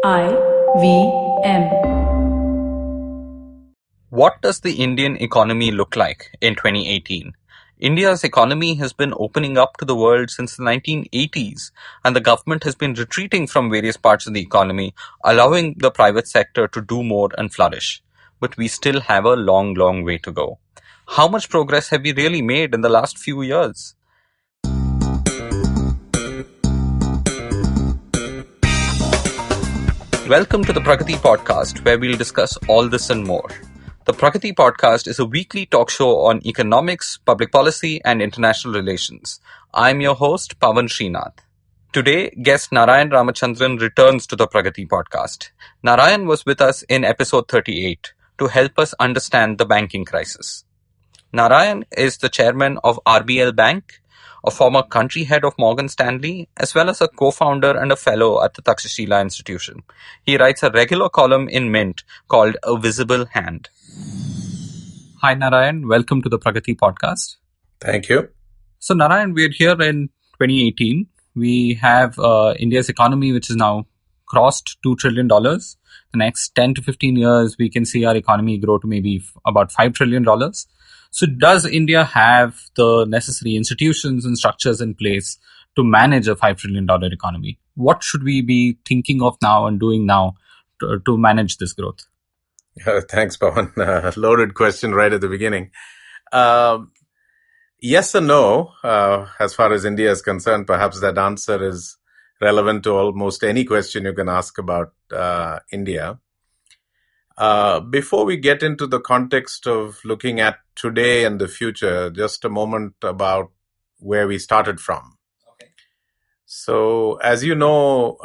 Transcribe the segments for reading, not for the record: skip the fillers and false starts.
IVM. What does the Indian economy look like in 2018? India's economy has been opening up to the world since the 1980s, and the government has been retreating from various parts of the economy, allowing the private sector to do more and flourish. But we still have a long, long way to go. How much progress have we really made in the last few years? Welcome to the Pragati podcast, where we'll discuss all this and more. The Pragati podcast is a weekly talk show on economics, public policy, and international relations. I'm your host, Pavan Srinath. Today, guest Narayan Ramachandran returns to the Pragati podcast. Narayan was with us in episode 38 to help us understand the banking crisis. Narayan is the chairman of RBL Bank, a former country head of Morgan Stanley, as well as a co-founder and a fellow at the Takshashila Institution. He writes a regular column in Mint called A Visible Hand. Hi, Narayan. Welcome to the Pragati podcast. Thank you. So, Narayan, we're here in 2018. We have India's economy, which is now crossed $2 trillion. The next 10 to 15 years, we can see our economy grow to maybe about $5 trillion. So does India have the necessary institutions and structures in place to manage a $5 trillion economy? What should we be thinking of now and doing now to manage this growth? Thanks, Pavan. Loaded question right at the beginning. Yes and no. As far as India is concerned, perhaps that answer is relevant to almost any question you can ask about India. Before we get into the context of looking at today and the future, just a moment about where we started from. Okay. So, as you know,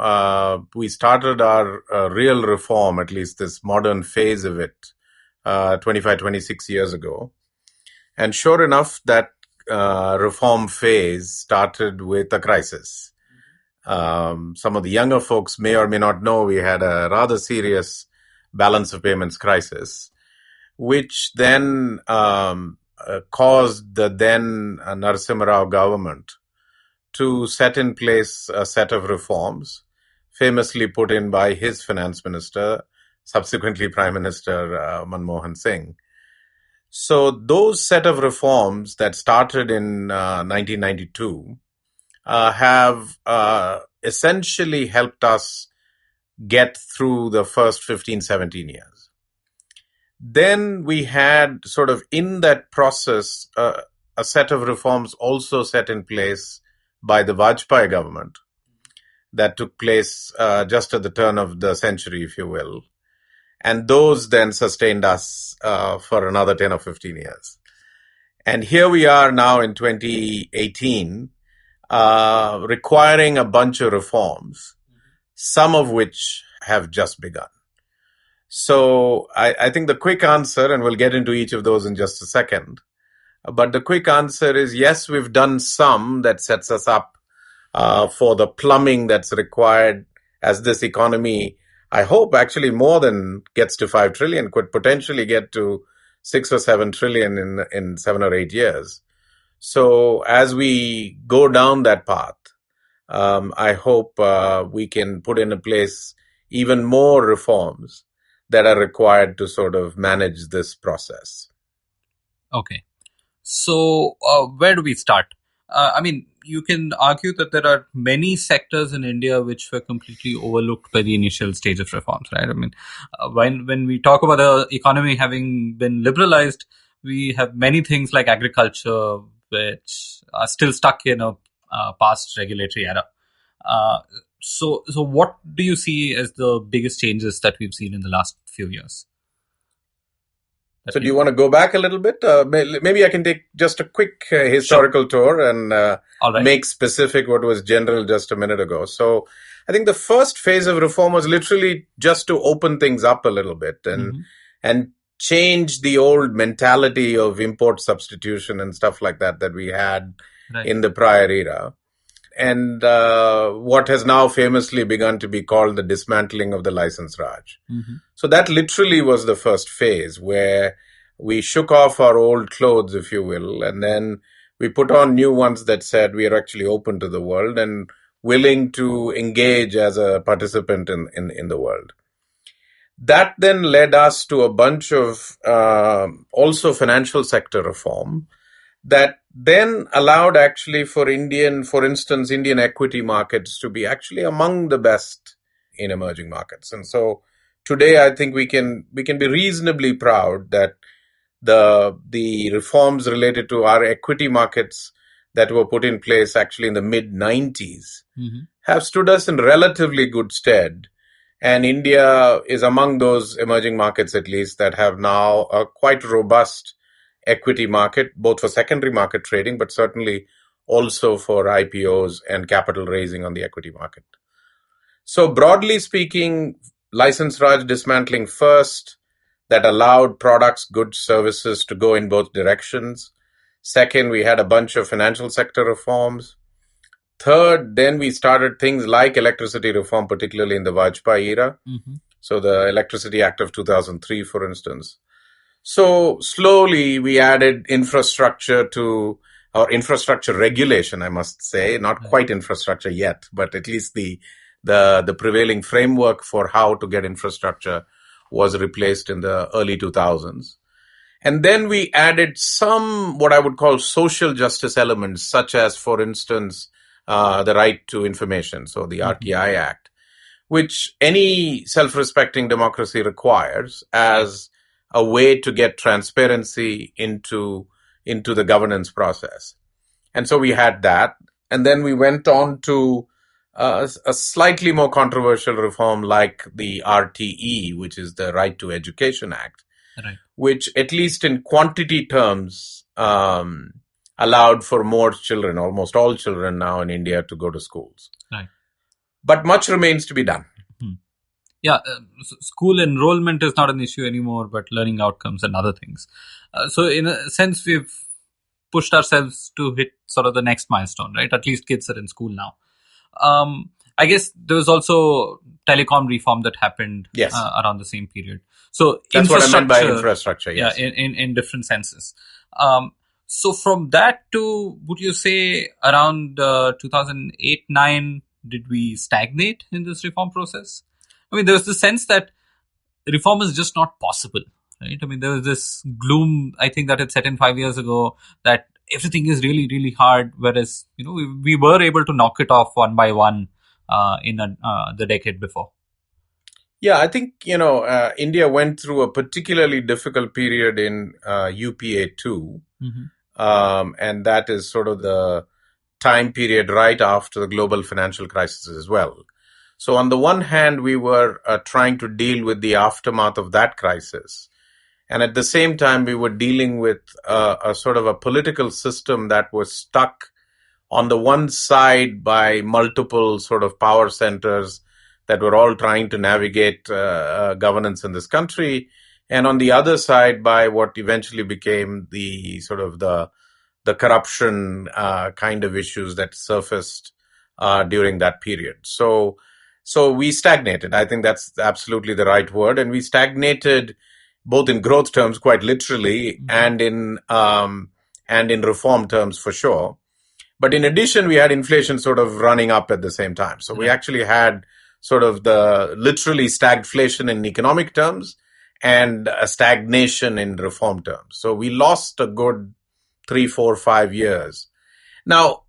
we started our real reform, at least this modern phase of it, 25, 26 years ago. And sure enough, that reform phase started with a crisis. Some of the younger folks may or may not know we had a rather serious balance of payments crisis, which then caused the then Narasimha Rao government to set in place a set of reforms, famously put in by his finance minister, subsequently Prime Minister Manmohan Singh. So those set of reforms that started in 1992 have essentially helped us get through the first 15, 17 years. Then we had sort of in that process a set of reforms also set in place by the Vajpayee government that took place just at the turn of the century, if you will. And those then sustained us for another 10 or 15 years. And here we are now in 2018, requiring a bunch of reforms, some of which have just begun. So I think the quick answer, and we'll get into each of those in just a second, but the quick answer is yes, we've done some that sets us up for the plumbing that's required as this economy, I hope actually more than gets to 5 trillion, could potentially get to 6 or 7 trillion in 7 or 8 years. So as we go down that path, I hope we can put in place even more reforms that are required to sort of manage this process. Okay. So where do we start? You can argue that there are many sectors in India which were completely overlooked by the initial stage of reforms, right? When we talk about the economy having been liberalized, we have many things like agriculture, which are still stuck in a past regulatory era. So what do you see as the biggest changes that we've seen in the last few years? So do you want to go back a little bit? Maybe I can take just a quick historical tour and make specific what was general just a minute ago. So I think the first phase of reform was literally just to open things up a little bit and change the old mentality of import substitution and stuff like that we had in the prior era. And what has now famously begun to be called the dismantling of the license Raj. So that literally was the first phase where we shook off our old clothes, if you will, and then we put on new ones that said we are actually open to the world and willing to engage as a participant in the world. That then led us to a bunch of also financial sector reform that then allowed actually for instance, Indian equity markets to be actually among the best in emerging markets. And so today, I think we can be reasonably proud that the reforms related to our equity markets that were put in place actually in the mid 90s have stood us in relatively good stead. And India is among those emerging markets, at least, that have now a quite robust equity market, both for secondary market trading, but certainly also for IPOs and capital raising on the equity market. So broadly speaking, license Raj dismantling first, that allowed products, goods, services to go in both directions. Second, we had a bunch of financial sector reforms. Third, then we started things like electricity reform, particularly in the Vajpayee era. So the Electricity Act of 2003, for instance. So slowly we added infrastructure to our infrastructure regulation, I must say, not quite infrastructure yet, but at least the prevailing framework for how to get infrastructure was replaced in the early 2000s. And then we added some, what I would call social justice elements, such as, for instance, the right to information, so the RTI Act, which any self-respecting democracy requires as a way to get transparency into the governance process. And so we had that. And then we went on to a slightly more controversial reform like the RTE, which is the Right to Education Act, which at least in quantity terms allowed for more children, almost all children now in India, to go to schools. But much remains to be done. Yeah, school enrollment is not an issue anymore, but learning outcomes and other things. So in a sense, we've pushed ourselves to hit sort of the next milestone, right? At least kids are in school now. I guess there was also telecom reform that happened around the same period. So that's what I meant by infrastructure. Yes. Yeah, in different senses. So from that to, would you say around 2008-9, did we stagnate in this reform process? I mean, there was the sense that reform is just not possible, right? I mean, there was this gloom, I think, that had set in 5 years ago, that everything is really, really hard, whereas, we were able to knock it off one by one in the decade before. Yeah, I think, India went through a particularly difficult period in UPA2. And that is sort of the time period right after the global financial crisis as well. So on the one hand, we were trying to deal with the aftermath of that crisis. And at the same time, we were dealing with a sort of a political system that was stuck on the one side by multiple sort of power centers that were all trying to navigate governance in this country. And on the other side by what eventually became the sort of the corruption kind of issues that surfaced during that period. So we stagnated. I think that's absolutely the right word. And we stagnated both in growth terms, quite literally, and in reform terms for sure. But in addition, we had inflation sort of running up at the same time. So we actually had sort of the literally stagflation in economic terms and a stagnation in reform terms. So we lost a good 3, 4, 5 years. Now,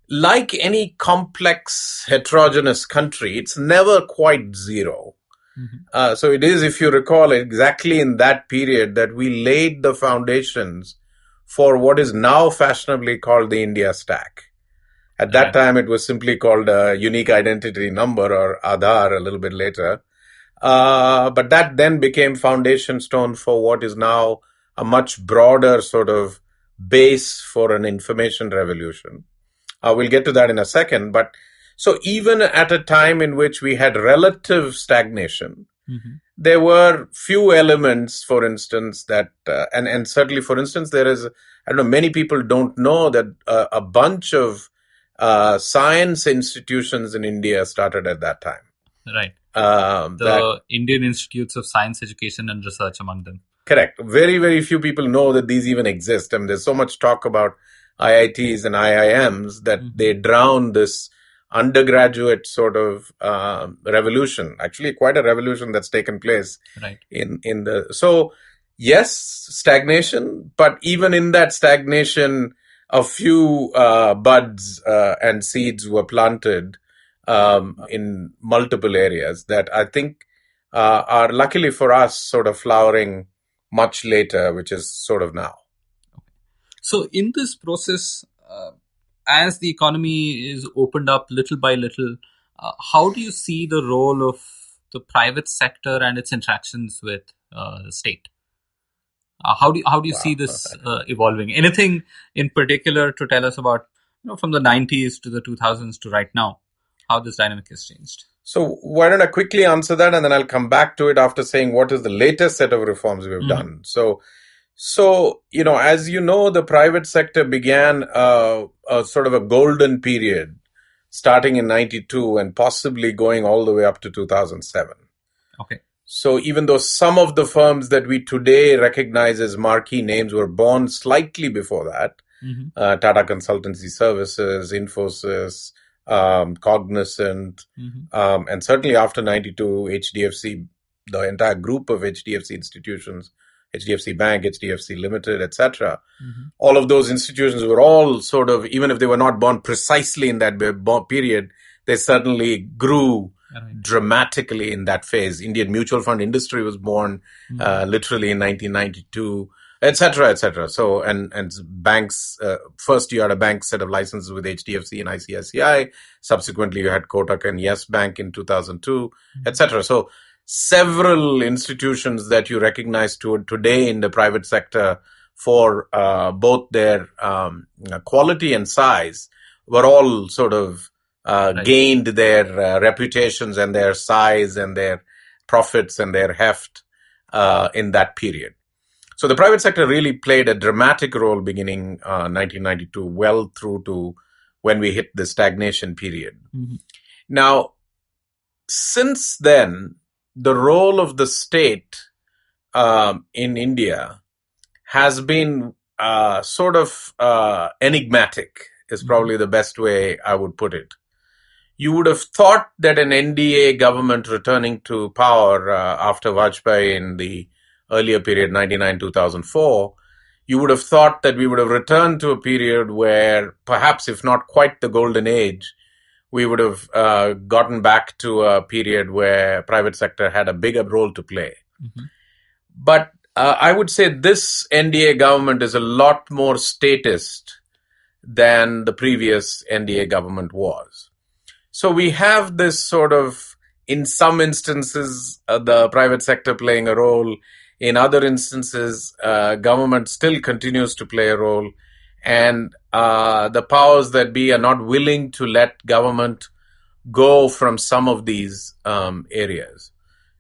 like any complex, heterogeneous country, it's never quite zero. So it is, if you recall, exactly in that period that we laid the foundations for what is now fashionably called the India stack. At that time, it was simply called a unique identity number, or Aadhaar, a little bit later. But that then became foundation stone for what is now a much broader sort of base for an information revolution. We'll get to that in a second. But so even at a time in which we had relative stagnation, there were few elements, for instance, that, and certainly, for instance, there is, I don't know, many people don't know that a bunch of science institutions in India started at that time. Right. The Indian Institutes of Science, Education and Research among them. Correct. Very, very few people know that these even exist. I mean, there's so much talk about IITs and IIMs that they drown this undergraduate sort of revolution, actually quite a revolution that's taken place Right. in the. So yes, stagnation, but even in that stagnation, a few buds and seeds were planted in multiple areas that I think are luckily for us sort of flowering much later, which is sort of now. So in this process, as the economy is opened up little by little, how do you see the role of the private sector and its interactions with the state? How do you see Wow. this evolving? Anything in particular to tell us about, from the 90s to the 2000s to right now, how this dynamic has changed? So why don't I quickly answer that, and then I'll come back to it after saying what is the latest set of reforms we've done. So, as you know, the private sector began a sort of a golden period starting in 92 and possibly going all the way up to 2007. Okay. So even though some of the firms that we today recognize as marquee names were born slightly before that, Tata Consultancy Services, Infosys, Cognizant, and certainly after 92, HDFC, the entire group of HDFC institutions, HDFC Bank, HDFC Limited, etc. All of those institutions were all sort of, even if they were not born precisely in that period, they certainly grew dramatically in that phase. Indian mutual fund industry was born literally in 1992, etc., etc. So, and banks, first you had a bank set of licenses with HDFC and ICICI. Subsequently, you had Kotak and Yes Bank in 2002, etc. So, several institutions that you recognize today in the private sector for both their quality and size were all sort of gained their reputations and their size and their profits and their heft in that period. So the private sector really played a dramatic role beginning 1992, well through to when we hit the stagnation period. Now, since then, the role of the state in India has been sort of enigmatic, is probably the best way I would put it. You would have thought that an NDA government returning to power after Vajpayee in the earlier period, 99-2004, you would have thought that we would have returned to a period where perhaps, if not quite the golden age, we would have gotten back to a period where private sector had a bigger role to play. But I would say this NDA government is a lot more statist than the previous NDA government was. So we have this sort of, in some instances, the private sector playing a role. In other instances, government still continues to play a role. And the powers that be are not willing to let government go from some of these areas.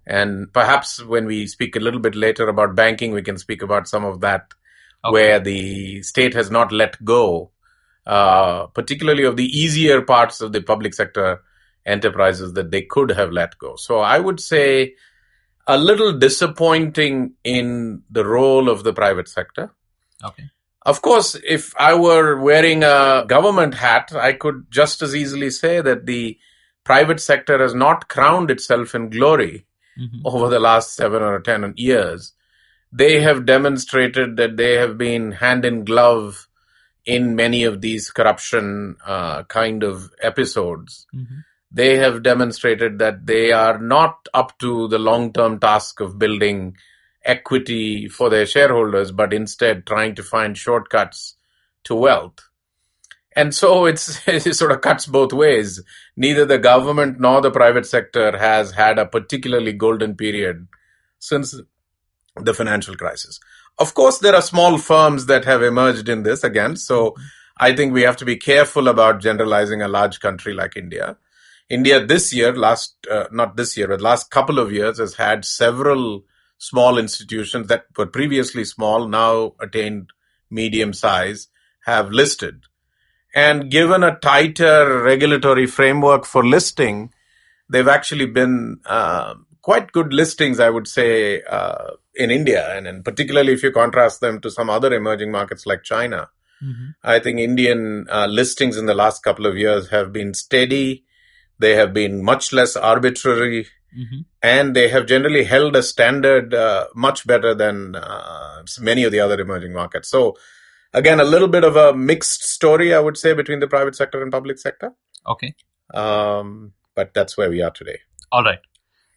And perhaps when we speak a little bit later about banking, we can speak about some of that, where the state has not let go, particularly of the easier parts of the public sector enterprises that they could have let go. So I would say a little disappointing in the role of the private sector. Of course, if I were wearing a government hat, I could just as easily say that the private sector has not crowned itself in glory over the last 7 or 10 years. They have demonstrated that they have been hand in glove in many of these corruption kind of episodes. They have demonstrated that they are not up to the long-term task of building equity for their shareholders, but instead trying to find shortcuts to wealth. And so it sort of cuts both ways. Neither the government nor the private sector has had a particularly golden period since the financial crisis. Of course, there are small firms that have emerged in this again. So I think we have to be careful about generalizing a large country like India. India this year, last couple of years, has had several small institutions that were previously small, now attained medium size, have listed. And given a tighter regulatory framework for listing, they've actually been quite good listings, I would say, in India. And particularly if you contrast them to some other emerging markets like China, I think Indian listings in the last couple of years have been steady. They have been much less arbitrary, and they have generally held a standard much better than many of the other emerging markets. So, again, a little bit of a mixed story, I would say, between the private sector and public sector. Okay. But that's where we are today. All right.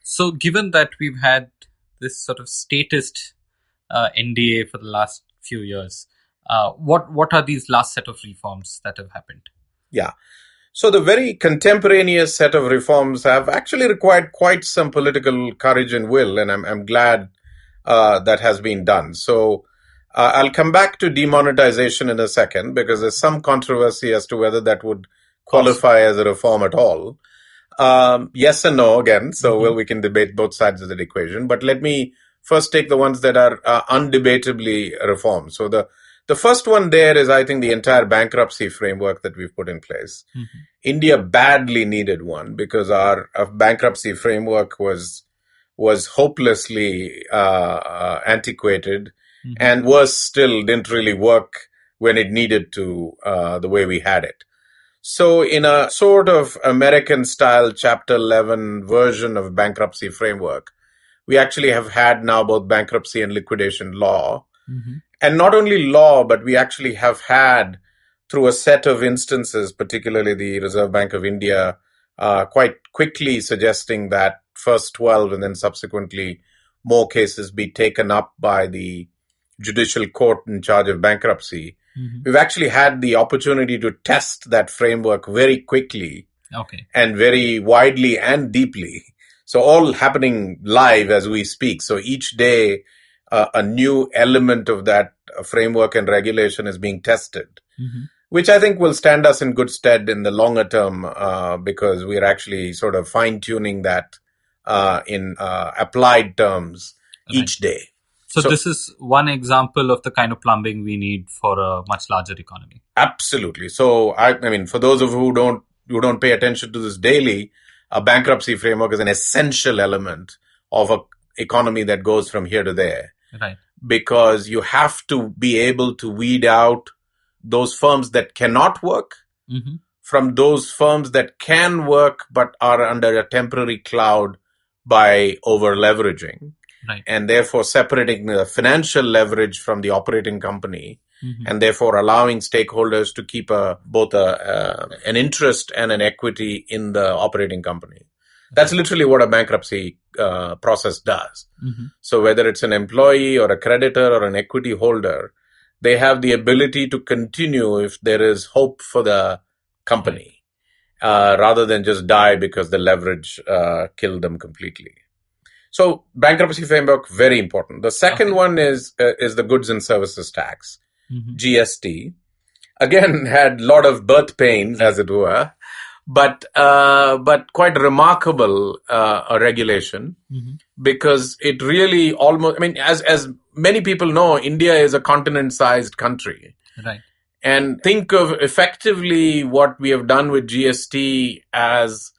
So, given that we've had this sort of statist NDA for the last few years, what are these last set of reforms that have happened? Yeah. So the very contemporaneous set of reforms have actually required quite some political courage and will, and I'm glad that has been done. So I'll come back to demonetization in a second because there's some controversy as to whether that would qualify as a reform at all. Yes and no again. So we can debate both sides of the equation. But let me first take the ones that are undebatably reforms. So the first one there is, I think, the entire bankruptcy framework that we've put in place. India badly needed one because our bankruptcy framework was hopelessly antiquated and didn't really work when it needed to the way we had it. So in a sort of American-style Chapter 11 version of bankruptcy framework, we actually have had now both bankruptcy and liquidation law. And not only law, but we actually have had, through a set of instances, particularly the Reserve Bank of India, quite quickly suggesting that first 12 and then subsequently more cases be taken up by the judicial court in charge of bankruptcy. We've actually had the opportunity to test that framework very quickly and very widely and deeply. So all happening live as we speak. So each day, a new element of that framework and regulation is being tested, which I think will stand us in good stead in the longer term because we're actually sort of fine-tuning that in applied terms each day. So this is one example of the kind of plumbing we need for a much larger economy. Absolutely. So I mean, for those of who don't pay attention to this daily, a bankruptcy framework is an essential element of an economy that goes from here to there. Right. Because you have to be able to weed out those firms that cannot work from those firms that can work but are under a temporary cloud by over leveraging. Right. And therefore separating the financial leverage from the operating company and therefore allowing stakeholders to keep both an interest and an equity in the operating company. That's literally what a bankruptcy process does. So whether it's an employee or a creditor or an equity holder, they have the ability to continue if there is hope for the company rather than just die because the leverage killed them completely. So bankruptcy framework, very important. The second one is the goods and services tax, GST. Again, had a lot of birth pains, as it were. But quite remarkable a regulation because it really almost, I mean, as many people know, India is a continent-sized country. Right. And think of effectively what we have done with GST as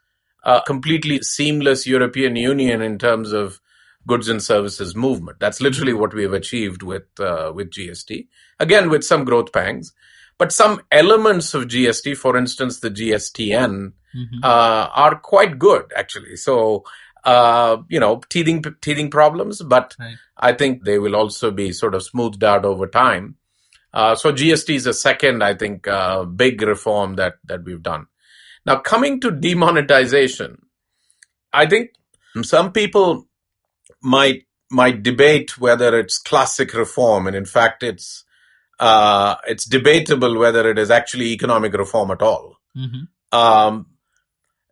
a completely seamless European Union in terms of goods and services movement. That's literally what we have achieved with GST. Again, with some growth pangs. But some elements of GST, for instance, the GSTN, are quite good, actually. So, teething problems, but I think they will also be sort of smoothed out over time. So GST is a second, I think, big reform that we've done. Now, coming to demonetization, I think some people might debate whether it's classic reform, and in fact, it's debatable whether it is actually economic reform at all.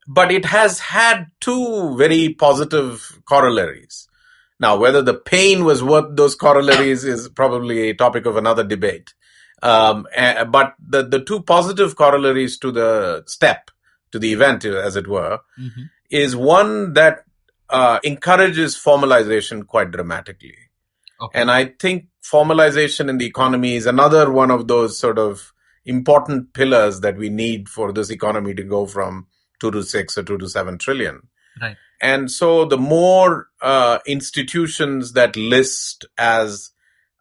But it has had two very positive corollaries. Now, whether the pain was worth those corollaries is probably a topic of another debate. But the two positive corollaries to the event, as it were, is one that encourages formalization quite dramatically. And I think formalization in the economy is another one of those sort of important pillars that we need for this economy to go from 2 to 6 or 2 to 7 trillion. Right. And so the more institutions that list as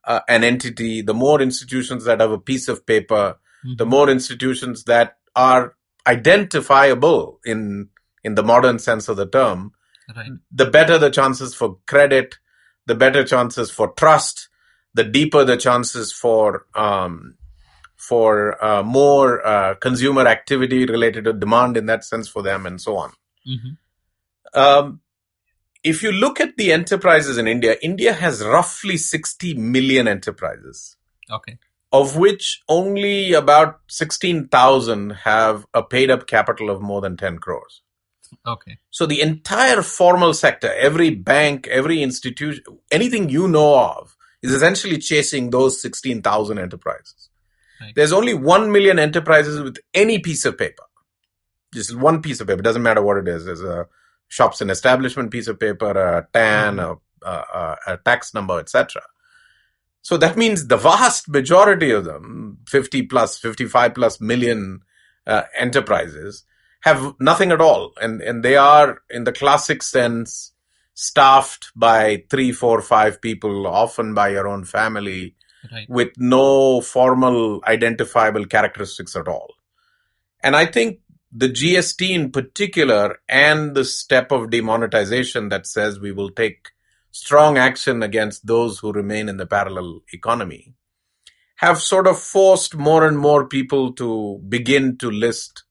an entity, the more institutions that have a piece of paper, the more institutions that are identifiable in the modern sense of the term, the better the chances for credit, the better chances for trust, the deeper the chances for more consumer activity related to demand in that sense for them, and so on. If you look at the enterprises in India, India has roughly 60 million enterprises. Okay. Of which only about 16,000 have a paid up capital of more than 10 crores. Okay. So the entire formal sector, every bank, every institution, anything you know of is essentially chasing those 16,000 enterprises. Right. There's only 1 million enterprises with any piece of paper. Just one piece of paper. It doesn't matter what it is. There's a shops and establishment piece of paper, a TAN, a tax number, etc. So that means the vast majority of them, 50 plus, 55 plus million enterprises, have nothing at all. And they are, in the classic sense, staffed by 3, 4, 5 people, often by your own family, with no formal identifiable characteristics at all. And I think the GST in particular, and the step of demonetization that says we will take strong action against those who remain in the parallel economy, have sort of forced more and more people to begin to list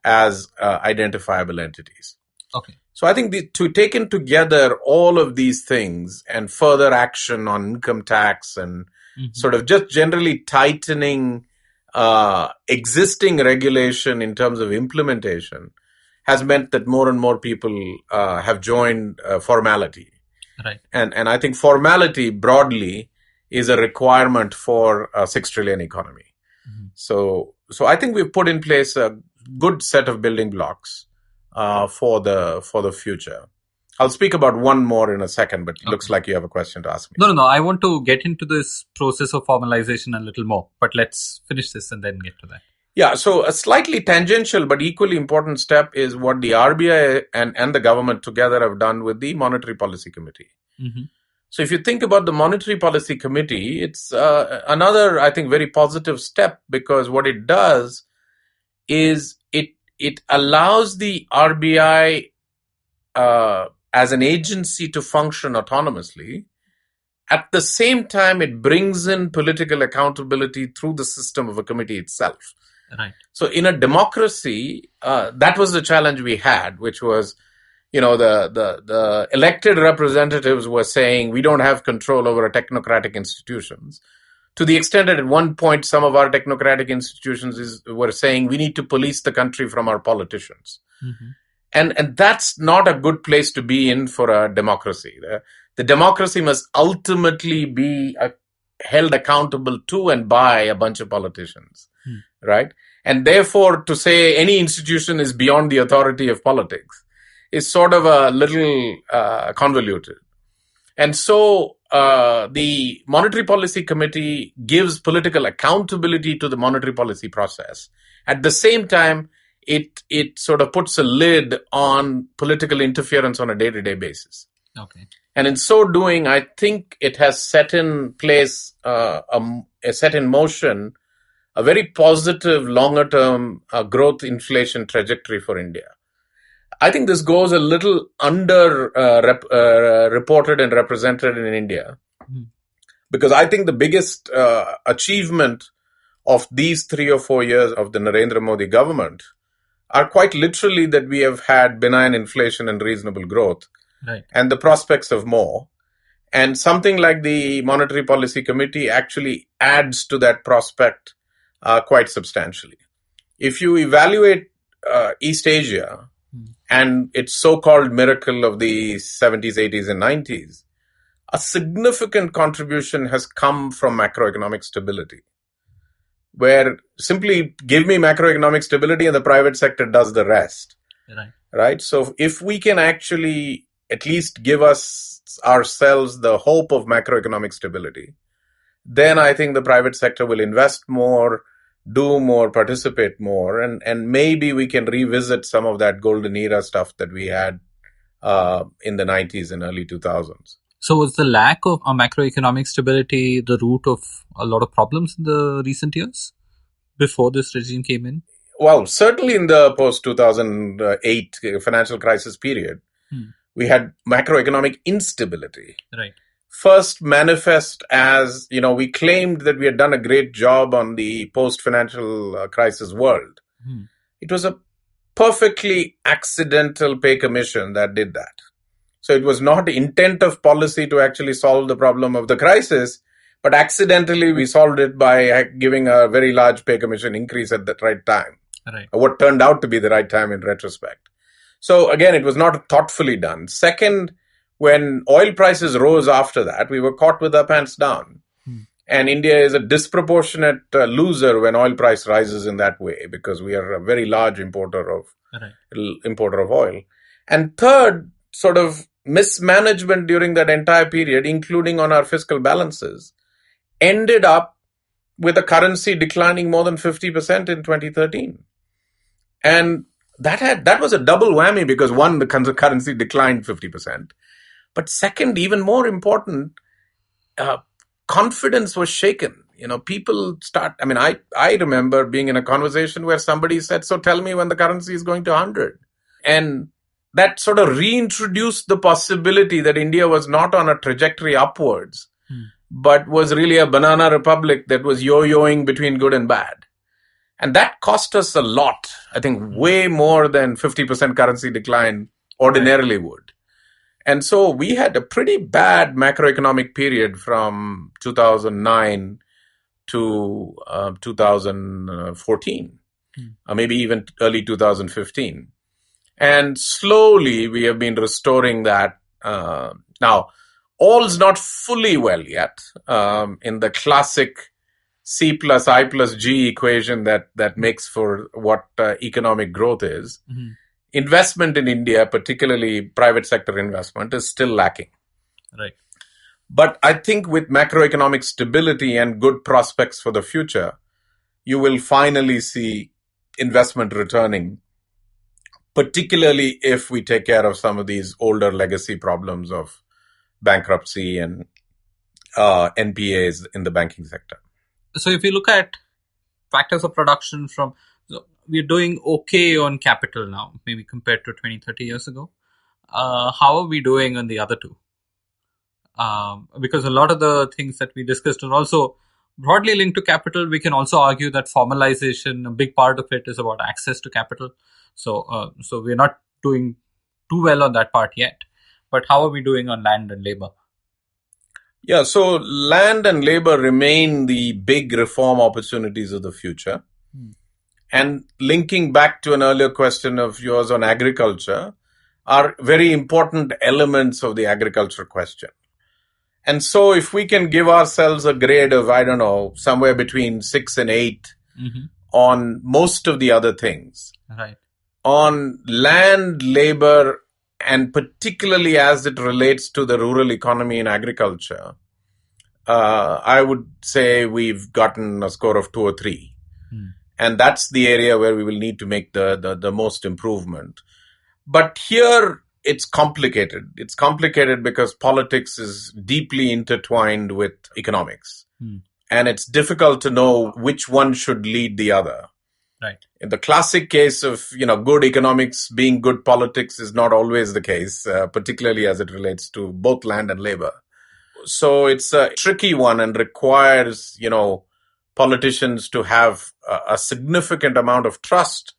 as identifiable entities. Okay. So I think to taken together all of these things and further action on income tax and sort of just generally tightening existing regulation in terms of implementation has meant that more and more people have joined formality. Right. And I think formality broadly is a requirement for a 6 trillion economy. So I think we've put in place a good set of building blocks for the future. I'll speak about one more in a second, but it looks like you have a question to ask me. No. I want to get into this process of formalization a little more, but let's finish this and then get to that. Yeah, so a slightly tangential but equally important step is what the RBI and the government together have done with the Monetary Policy Committee. So if you think about the Monetary Policy Committee, it's another, I think, very positive step, because what it does is it allows the RBI as an agency to function autonomously. At the same time, it brings in political accountability through the system of a committee itself. Right. So in a democracy, that was the challenge we had, which was, the elected representatives were saying we don't have control over our technocratic institutions. To the extent that at one point some of our technocratic institutions were saying we need to police the country from our politicians. And that's not a good place to be in for a democracy. The democracy must ultimately be held accountable to and by a bunch of politicians, right? And therefore, to say any institution is beyond the authority of politics is sort of a little convoluted. And so the Monetary Policy Committee gives political accountability to the monetary policy process. At the same time, it sort of puts a lid on political interference on a day-to-day basis. Okay. And in so doing, I think it has set in place, set in motion, a very positive longer-term growth inflation trajectory for India. I think this goes a little under reported and represented in India, because I think the biggest achievement of these 3 or 4 years of the Narendra Modi government are quite literally that we have had benign inflation and reasonable growth, right, and the prospects of more. And something like the Monetary Policy Committee actually adds to that prospect quite substantially. If you evaluate East Asia and its so-called miracle of the 70s, 80s, and 90s, a significant contribution has come from macroeconomic stability, where simply give me macroeconomic stability and the private sector does the rest. Right? So if we can actually at least give ourselves the hope of macroeconomic stability, then I think the private sector will invest more, do more, participate more, and maybe we can revisit some of that golden era stuff that we had in the 90s and early 2000s. So was the lack of macroeconomic stability the root of a lot of problems in the recent years before this regime came in? Well, certainly in the post 2008 financial crisis period, we had macroeconomic instability. Right. First manifest as, we claimed that we had done a great job on the post-financial crisis world. It was a perfectly accidental pay commission that did that. So it was not intent of policy to actually solve the problem of the crisis, but accidentally we solved it by giving a very large pay commission increase at the right time. Right. What turned out to be the right time in retrospect. So again, it was not thoughtfully done. Second, when oil prices rose after that, we were caught with our pants down. And India is a disproportionate loser when oil price rises in that way, because we are a very large importer of oil. And third, sort of mismanagement during that entire period, including on our fiscal balances, ended up with the currency declining more than 50% in 2013. And that was a double whammy, because one, the currency declined 50%. But second, even more important, confidence was shaken. People I remember being in a conversation where somebody said, so tell me when the currency is going to 100. And that sort of reintroduced the possibility that India was not on a trajectory upwards, but was really a banana republic that was yo-yoing between good and bad. And that cost us a lot. I think way more than 50% currency decline ordinarily would. And so we had a pretty bad macroeconomic period from 2009 to 2014, maybe even early 2015. And slowly we have been restoring that. Now, all's not fully well yet. In the classic C plus I plus G equation that makes for what economic growth is, investment in India, particularly private sector investment, is still lacking. Right. But I think with macroeconomic stability and good prospects for the future, you will finally see investment returning, particularly if we take care of some of these older legacy problems of bankruptcy and NPAs in the banking sector. So if you look at factors of production we're doing okay on capital now, maybe compared to 20, 30 years ago. How are we doing on the other two? Because a lot of the things that we discussed are also broadly linked to capital. We can also argue that formalization, a big part of it is about access to capital. So we're not doing too well on that part yet. But how are we doing on land and labor? Yeah, so land and labor remain the big reform opportunities of the future. And linking back to an earlier question of yours on agriculture, are very important elements of the agriculture question. And so if we can give ourselves a grade of, I don't know, somewhere between 6 and 8 on most of the other things, right, on land, labor, and particularly as it relates to the rural economy and agriculture, I would say we've gotten a score of 2 or 3. And that's the area where we will need to make the most improvement. But here it's complicated. It's complicated because politics is deeply intertwined with economics. And it's difficult to know which one should lead the other. Right. In the classic case of, good economics being good politics is not always the case, particularly as it relates to both land and labor. So it's a tricky one and requires, politicians to have a significant amount of trust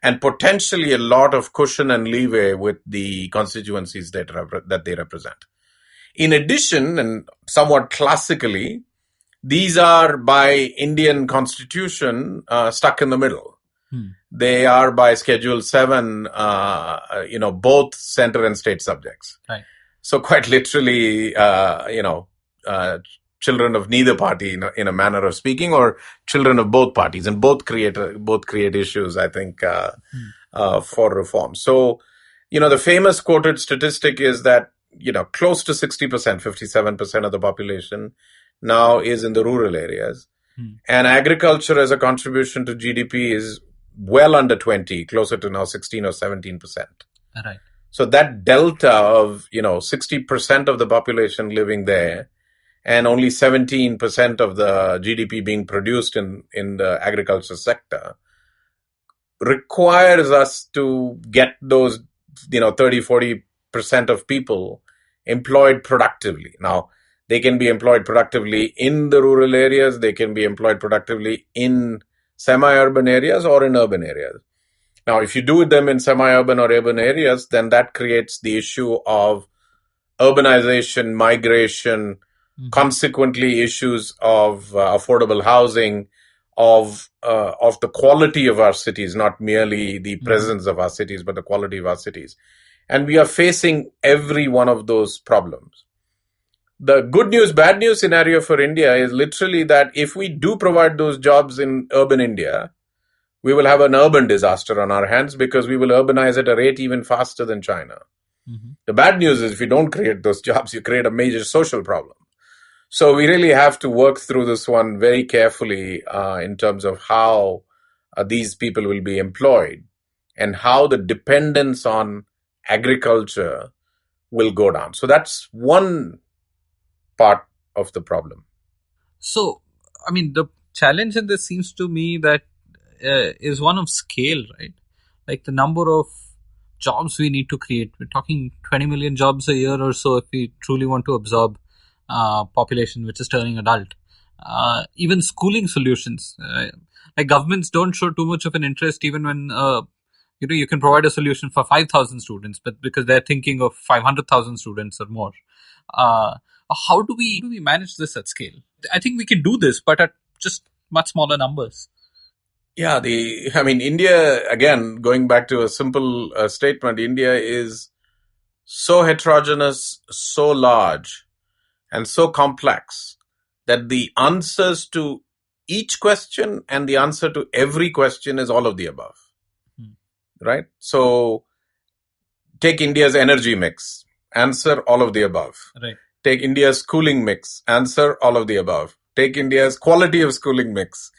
and potentially a lot of cushion and leeway with the constituencies that they represent. In addition, and somewhat classically, these are by Indian constitution stuck in the middle. They are by Schedule 7, both center and state subjects. Right. So quite literally, children of neither party in a manner of speaking, or children of both parties, and both create issues, I think, for reform. So, the famous quoted statistic is that, close to 60%, 57% of the population now is in the rural areas. And agriculture as a contribution to GDP is well under 20, closer to now 16 or 17%. Right. So that delta of, 60% of the population living there and only 17% of the GDP being produced in the agriculture sector requires us to get those, 30-40% of people employed productively. Now, they can be employed productively in the rural areas, they can be employed productively in semi-urban areas or in urban areas. Now, if you do them in semi-urban or urban areas, then that creates the issue of urbanization, migration, consequently issues of affordable housing, of the quality of our cities, not merely the presence of our cities, but the quality of our cities. And we are facing every one of those problems. The good news, bad news scenario for India is literally that if we do provide those jobs in urban India, we will have an urban disaster on our hands because we will urbanize at a rate even faster than China. The bad news is if you don't create those jobs, you create a major social problem. So we really have to work through this one very carefully in terms of how these people will be employed and how the dependence on agriculture will go down. So that's one part of the problem. So, I mean, the challenge in this seems to me that is one of scale, right? Like the number of jobs we need to create. We're talking 20 million jobs a year or so if we truly want to absorb population which is turning adult. Even schooling solutions, like governments don't show too much of an interest even when you can provide a solution for 5,000 students, but because they're thinking of 500,000 students or more. Uh, how do we manage this at scale? I think we can do this, but at just much smaller numbers. Yeah, India, again, going back to a simple statement, India is so heterogeneous, so large, and so complex that the answers to each question and the answer to every question is all of the above. Right? So take India's energy mix, answer all of the above. Right. Take India's schooling mix, answer all of the above. Take India's quality of schooling mix.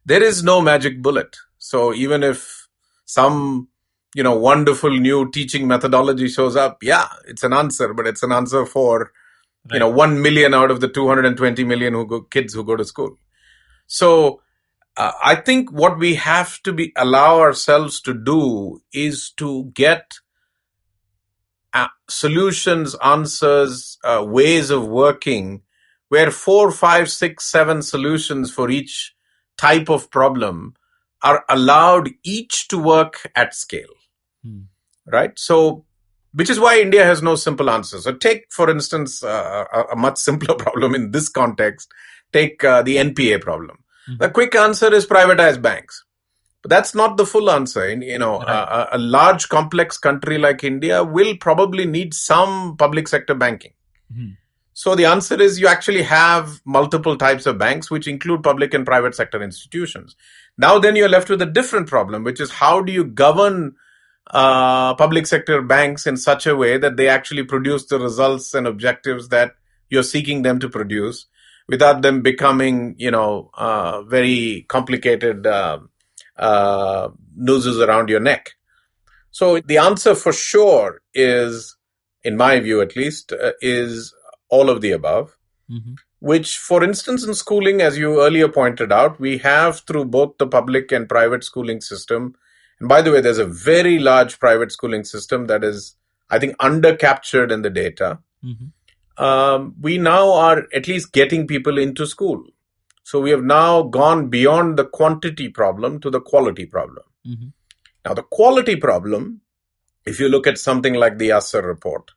There is no magic bullet. So even if some, wonderful new teaching methodology shows up, yeah, it's an answer, but it's an answer for, Right. 1 million out of the 220 million kids who go to school. So I think what we have to allow ourselves to do is to get solutions, answers, ways of working where 4, 5, 6, 7 solutions for each type of problem are allowed each to work at scale. Right? So, which is why India has no simple answer. So take, for instance, a much simpler problem in this context. Take the NPA problem. The quick answer is privatize banks. But that's not the full answer. Right. A large complex country like India will probably need some public sector banking. So the answer is you actually have multiple types of banks, which include public and private sector institutions. Now then you're left with a different problem, which is how do you govern public sector banks in such a way that they actually produce the results and objectives that you're seeking them to produce without them becoming, very complicated nooses around your neck. So the answer for sure is, in my view at least, is all of the above, which, for instance, in schooling, as you earlier pointed out, we have through both the public and private schooling system. And by the way, there's a very large private schooling system that is, I think, under-captured in the data. We now are at least getting people into school. So we have now gone beyond the quantity problem to the quality problem. Now, the quality problem, if you look at something like the Asser report,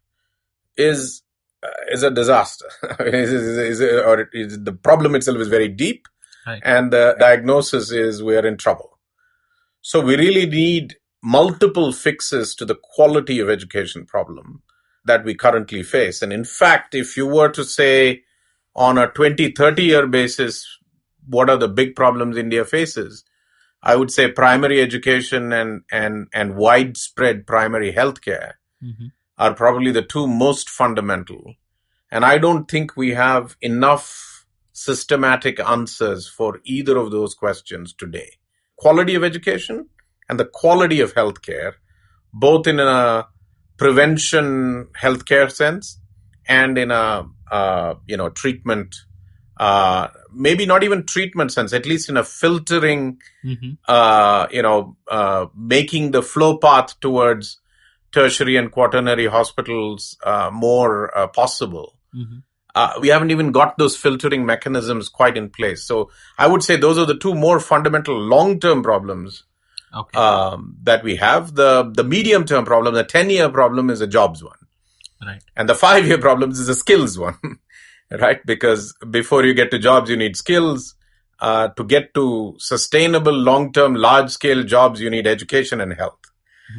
is a disaster. The problem itself is very deep, right, and the diagnosis is we are in trouble. So we really need multiple fixes to the quality of education problem that we currently face. And in fact, if you were to say on a 20, 30-year basis, what are the big problems India faces? I would say primary education and widespread primary healthcare are probably the two most fundamental. And I don't think we have enough systematic answers for either of those questions today. Quality of education and the quality of healthcare, both in a prevention healthcare sense and in a treatment, maybe not even treatment sense, at least in a filtering, making the flow path towards tertiary and quaternary hospitals more possible. We haven't even got those filtering mechanisms quite in place. So I would say those are the two more fundamental long-term problems that we have. The medium-term problem, the 10-year problem, is a jobs one. Right. And the 5-year problem is a skills one. Right? Because before you get to jobs, you need skills. To get to sustainable, long-term, large-scale jobs, you need education and health.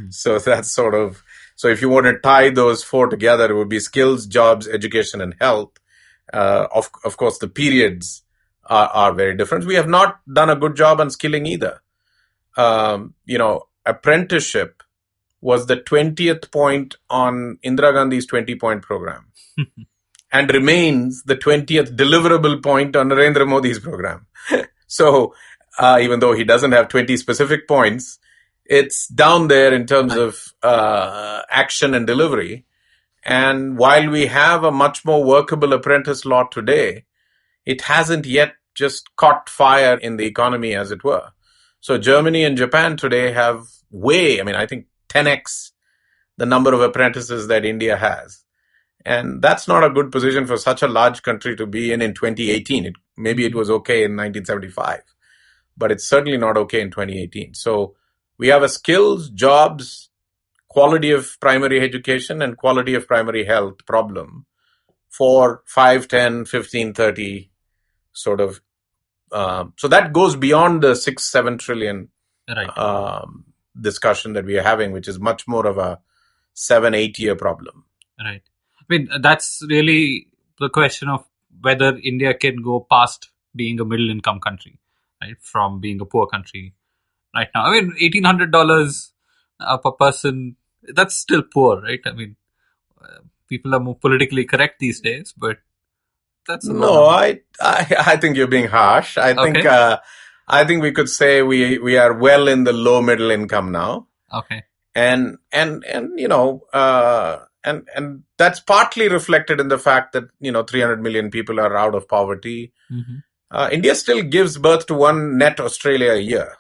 So that's so if you want to tie those four together, it would be skills, jobs, education, and health. Of course, the periods are very different. We have not done a good job on skilling either. Apprenticeship was the 20th point on Indira Gandhi's 20-point program and remains the 20th deliverable point on Narendra Modi's program. So even though he doesn't have 20 specific points, it's down there in terms of action and delivery. And while we have a much more workable apprentice law today, it hasn't yet just caught fire in the economy, as it were. So Germany and Japan today have I think 10x the number of apprentices that India has. And that's not a good position for such a large country to be in 2018. Maybe it was okay in 1975, but it's certainly not okay in 2018. So we have a skills, jobs, quality of primary education and quality of primary health problem for 5, 10, 15, 30 sort of. So that goes beyond the 6-7 trillion discussion that we are having, which is much more of a 7-8 year problem. Right. I mean, that's really the question of whether India can go past being a middle income country, right, from being a poor country right now. I mean, $1,800 per person, that's still poor, right? I mean, people are more politically correct these days, but that's a no. I think you're being harsh. I think we could say we are well in the low middle income now. Okay. And that's partly reflected in the fact that 300 million people are out of poverty. India still gives birth to one net Australia a year.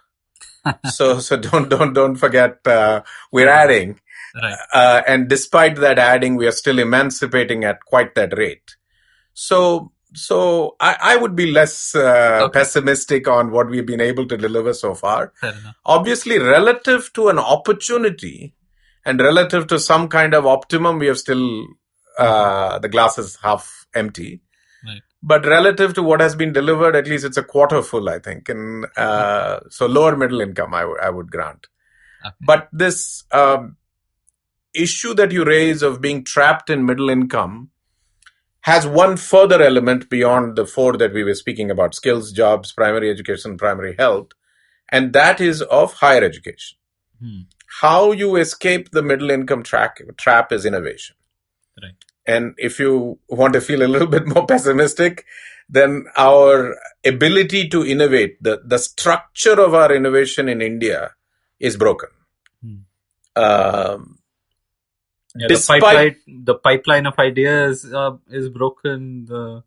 So don't forget we're adding. Right. And despite that adding, we are still emancipating at quite that rate. So I would be less pessimistic on what we've been able to deliver so far. Fair enough. Obviously, relative to an opportunity and relative to some kind of optimum, we have still the glass is half empty. Right. But relative to what has been delivered, at least it's a quarter full, I think. And so lower middle income, I would grant. Okay. But this issue that you raise of being trapped in middle income has one further element beyond the four that we were speaking about: skills, jobs, primary education, primary health. And that is of higher education. How you escape the middle income trap is innovation. Right. And if you want to feel a little bit more pessimistic, then our ability to innovate, the structure of our innovation in India is broken. The pipeline of ideas is broken. All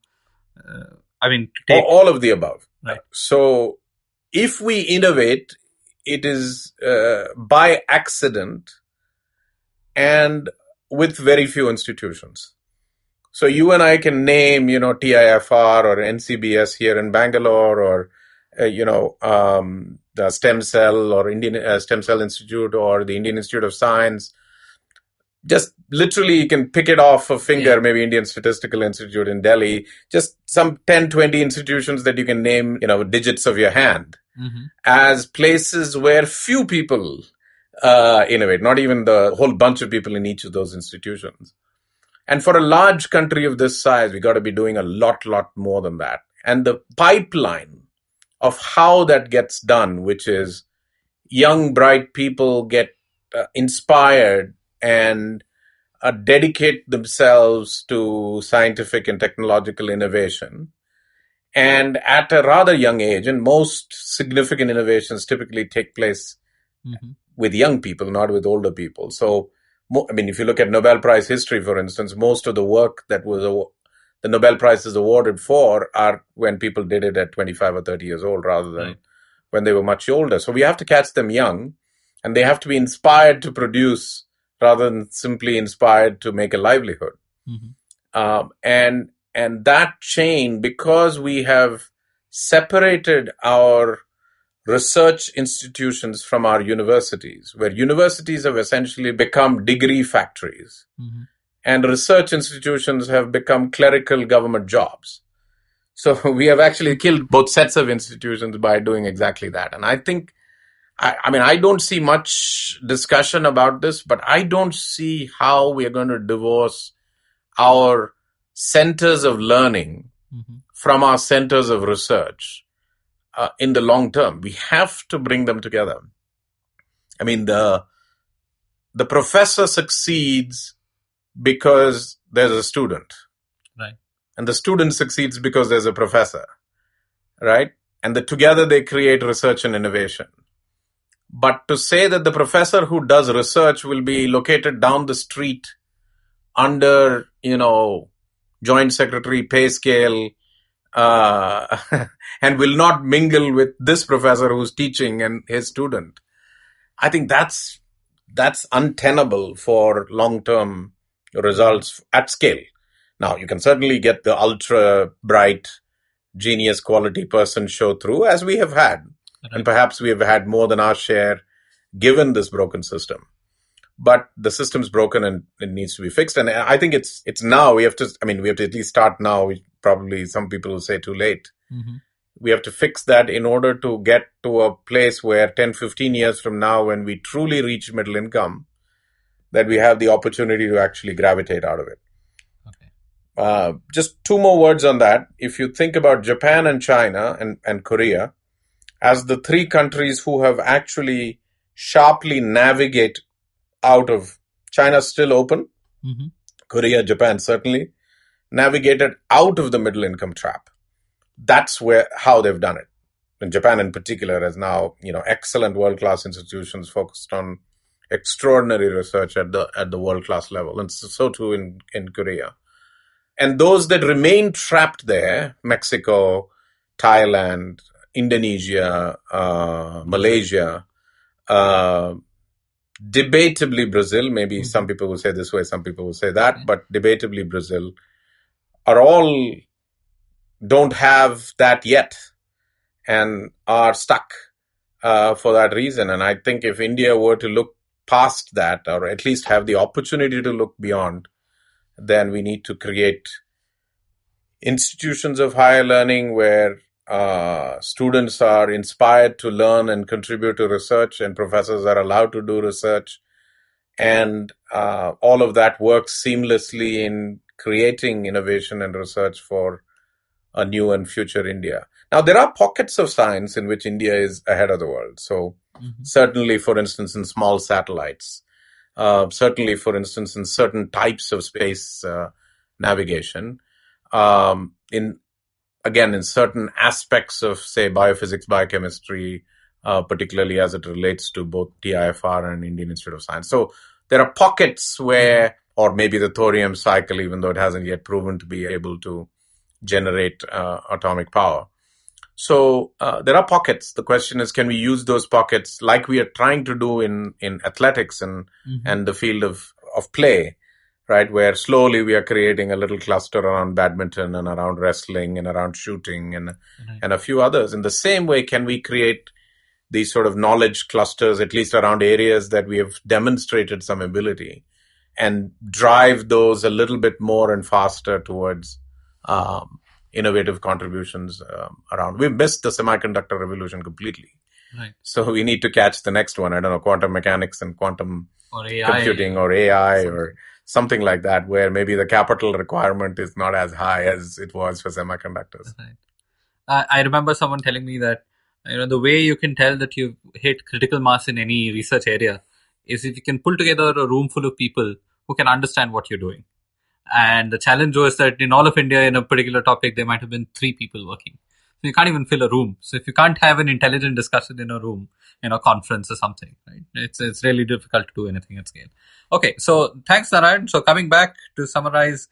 of the above. Right. So if we innovate, it is by accident and with very few institutions. So you and I can name, TIFR or NCBS here in Bangalore, or the Stem Cell or Indian Stem Cell Institute or the Indian Institute of Science. Just literally, you can pick it off a finger, maybe Indian Statistical Institute in Delhi, just some 10, 20 institutions that you can name, digits of your hand, as places where few people innovate, not even the whole bunch of people in each of those institutions. And for a large country of this size, we got to be doing a lot more than that. And the pipeline of how that gets done, which is young, bright people get inspired and dedicate themselves to scientific and technological innovation. And at a rather young age, and most significant innovations typically take place with young people, not with older people. So if you look at Nobel Prize history, for instance, most of the work that the Nobel Prize is awarded for are when people did it at 25 or 30 years old rather than when they were much older. So we have to catch them young, and they have to be inspired to produce rather than simply inspired to make a livelihood. And that chain, because we have separated our research institutions from our universities, where universities have essentially become degree factories, and research institutions have become clerical government jobs. So we have actually killed both sets of institutions by doing exactly that. And I think, I don't see much discussion about this, but I don't see how we are going to divorce our centers of learning from our centers of research in the long term. We have to bring them together. I mean, the professor succeeds because there's a student. Right. And the student succeeds because there's a professor. Right? And together they create research and innovation. But to say that the professor who does research will be located down the street under, joint secretary pay scale, and will not mingle with this professor who's teaching and his student, I think that's untenable for long-term results at scale. Now, you can certainly get the ultra bright, genius quality person show through, as we have had. Right. And perhaps we have had more than our share given this broken system. But the system's broken and it needs to be fixed. And I think it's now. We have to at least start now. Probably some people will say too late. We have to fix that in order to get to a place where 10, 15 years from now, when we truly reach middle income, that we have the opportunity to actually gravitate out of it. Okay. Just two more words on that. If you think about Japan and China and Korea as the three countries who have actually sharply navigate out of, China's still open, Korea, Japan certainly navigated out of the middle income trap. That's how they've done it. And Japan in particular has now, excellent world-class institutions focused on extraordinary research at the world-class level. And so too in Korea. And those that remain trapped there, Mexico, Thailand, Indonesia, Malaysia, debatably Brazil, maybe some people will say this way, some people will say that, but debatably Brazil, don't have that yet and are stuck for that reason. And I think if India were to look past that, or at least have the opportunity to look beyond, then we need to create institutions of higher learning where students are inspired to learn and contribute to research, and professors are allowed to do research. And all of that works seamlessly in creating innovation and research for a new and future India. Now, there are pockets of science in which India is ahead of the world. So certainly, for instance, in small satellites, certainly, for instance, in certain types of space navigation, in certain aspects of, say, biophysics, biochemistry, particularly as it relates to both TIFR and Indian Institute of Science. So there are pockets where, or maybe the thorium cycle, even though it hasn't yet proven to be able to generate atomic power. So there are pockets. The question is, can we use those pockets like we are trying to do in athletics and the field of play, right? Where slowly we are creating a little cluster around badminton and around wrestling and around shooting and a few others. In the same way, can we create these sort of knowledge clusters, at least around areas that we have demonstrated some ability, and drive those a little bit more and faster towards innovative contributions around. We've missed the semiconductor revolution completely. Right. So we need to catch the next one. I don't know, quantum mechanics and quantum computing or AI or something like that, where maybe the capital requirement is not as high as it was for semiconductors. Right. I remember someone telling me that the way you can tell that you've hit critical mass in any research area is if you can pull together a room full of people who can understand what you're doing. And the challenge was that in all of India, in a particular topic, there might have been 3 people working. So you can't even fill a room. So if you can't have an intelligent discussion in a room, in a conference or something, right? It's really difficult to do anything at scale. Okay, so thanks, Narayan. So coming back to summarize,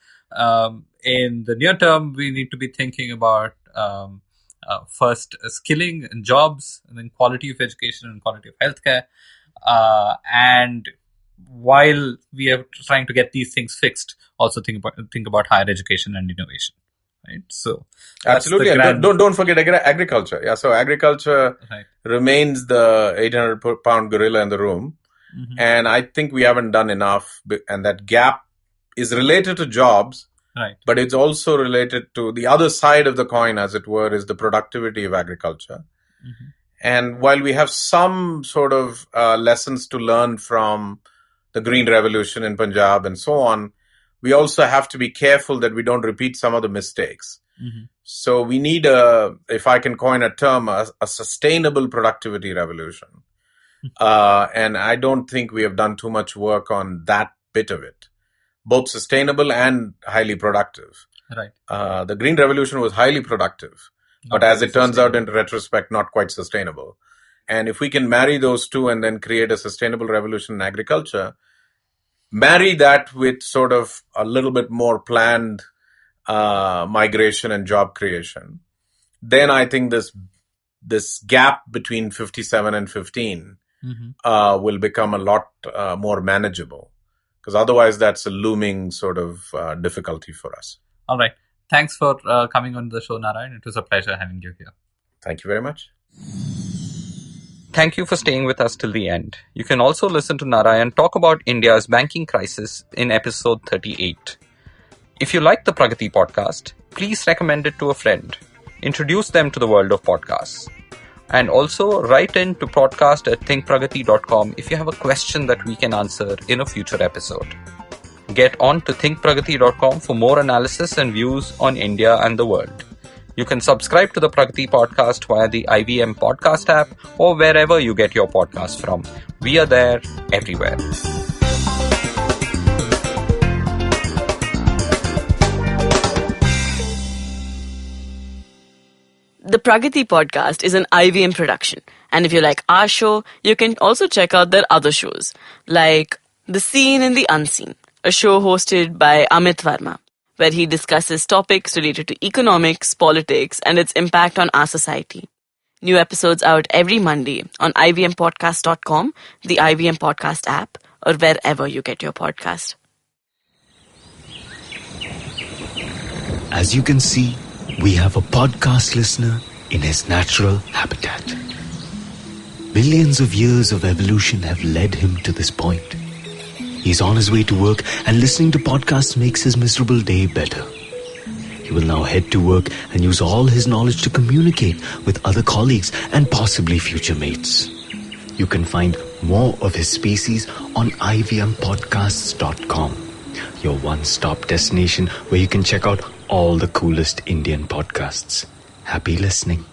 in the near term, we need to be thinking about first skilling and jobs, and then quality of education and quality of healthcare. And while we are trying to get these things fixed, also think about higher education and innovation. Right. So absolutely, and don't forget agriculture. Yeah, so agriculture remains the 800-pound gorilla in the room, and I think we haven't done enough. And that gap is related to jobs, right? But it's also related to the other side of the coin, as it were, is the productivity of agriculture. And while we have some sort of lessons to learn from the Green Revolution in Punjab and so on, we also have to be careful that we don't repeat some of the mistakes. So we need if I can coin a term, a sustainable productivity revolution. And I don't think we have done too much work on that bit of it, both sustainable and highly productive. Right. The Green Revolution was highly productive, but as it turns out in retrospect, not quite sustainable. And if we can marry those two and then create a sustainable revolution in agriculture, marry that with sort of a little bit more planned migration and job creation, then I think this gap between 57 and 15 will become a lot more manageable, because otherwise that's a looming sort of difficulty for us. All right. Thanks for coming on the show, Narayan. It was a pleasure having you here. Thank you very much. Thank you for staying with us till the end. You can also listen to Narayan talk about India's banking crisis in episode 38. If you like the Pragati podcast, please recommend it to a friend. Introduce them to the world of podcasts. And also write in to podcast@thinkpragati.com if you have a question that we can answer in a future episode. Get on to thinkpragati.com for more analysis and views on India and the world. You can subscribe to the Pragati podcast via the IVM podcast app or wherever you get your podcasts from. We are there everywhere. The Pragati podcast is an IVM production. And if you like our show, you can also check out their other shows, like The Seen and the Unseen, a show hosted by Amit Verma, where he discusses topics related to economics, politics, and its impact on our society. New episodes out every Monday on ivmpodcast.com, the IVM podcast app, or wherever you get your podcast. As you can see, we have a podcast listener in his natural habitat. Millions of years of evolution have led him to this point. He's on his way to work, and listening to podcasts makes his miserable day better. He will now head to work and use all his knowledge to communicate with other colleagues and possibly future mates. You can find more of his species on ivmpodcasts.com, your one-stop destination where you can check out all the coolest Indian podcasts. Happy listening.